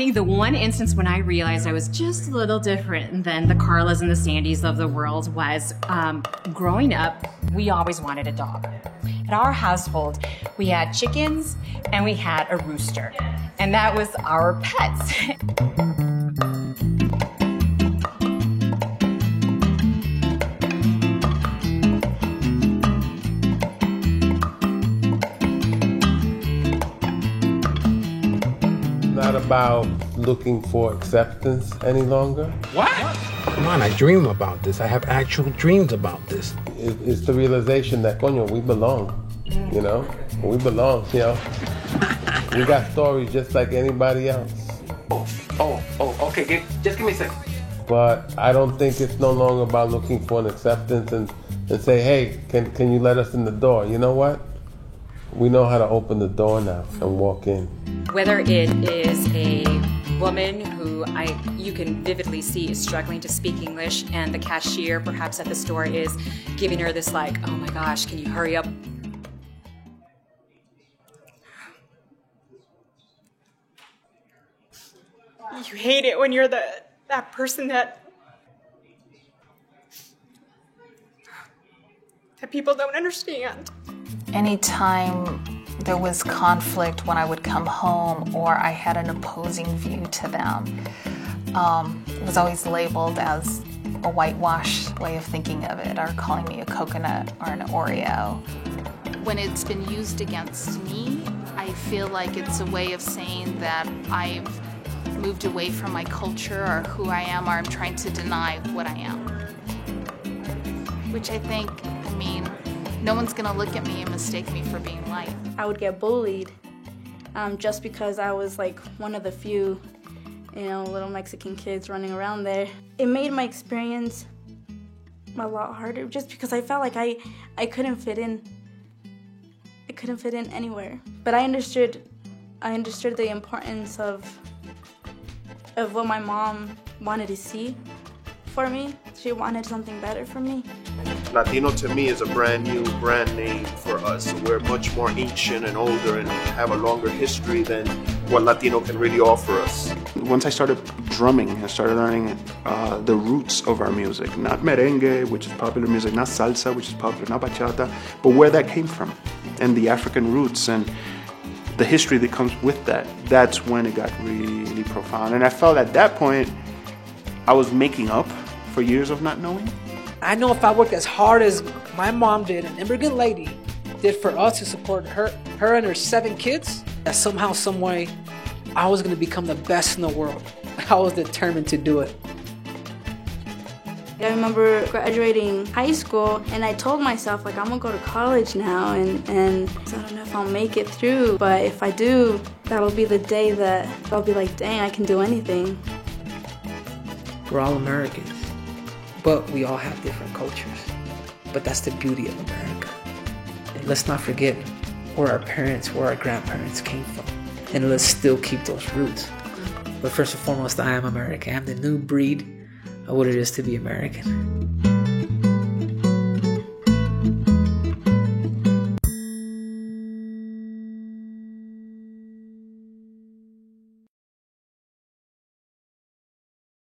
think the one instance when I realized I was just a little different than the Carlas and the Sandys of the world was growing up, we always wanted a dog. At our household, we had chickens and we had a rooster, and that was our pets. Not about looking for acceptance any longer. What? Come on, I dream about this. I have actual dreams about this. It's the realization that, coño, we belong, you know? We belong, you know? We got stories just like anybody else. Okay, just give me a second. But I don't think it's no longer about looking for an acceptance and say, hey, can you let us in the door? You know what? We know how to open the door now and walk in. Whether it is a woman who you can vividly see is struggling to speak English, and the cashier perhaps at the store is giving her this like, oh my gosh, can you hurry up? You hate it when you're that person that people don't understand. Anytime there was conflict when I would come home or I had an opposing view to them, it was always labeled as a whitewash way of thinking of it, or calling me a coconut or an Oreo. When it's been used against me, I feel like it's a way of saying that I've moved away from my culture or who I am, or I'm trying to deny what I am. Which I think, no one's gonna look at me and mistake me for being light. I would get bullied just because I was like one of the few, little Mexican kids running around there. It made my experience a lot harder just because I felt like I couldn't fit in. I couldn't fit in anywhere. But I understood the importance of what my mom wanted to see for me. She wanted something better for me. Latino to me is a brand new brand name for us. We're much more ancient and older and have a longer history than what Latino can really offer us. Once I started drumming, I started learning the roots of our music. Not merengue, which is popular music, not salsa, which is popular, not bachata, but where that came from, and the African roots and the history that comes with that. That's when it got really profound. And I felt at that point, I was making up for years of not knowing. I know if I worked as hard as my mom did, an immigrant lady, did for us to support her and her 7 kids, that somehow, some way, I was going to become the best in the world. I was determined to do it. I remember graduating high school, and I told myself, I'm gonna go to college now, and I don't know if I'll make it through, but if I do, that'll be the day that I'll be like, dang, I can do anything. We're all Americans, but we all have different cultures. But that's the beauty of America. And let's not forget where our parents, where our grandparents came from. And let's still keep those roots. But first and foremost, I am American. I'm the new breed of what it is to be American.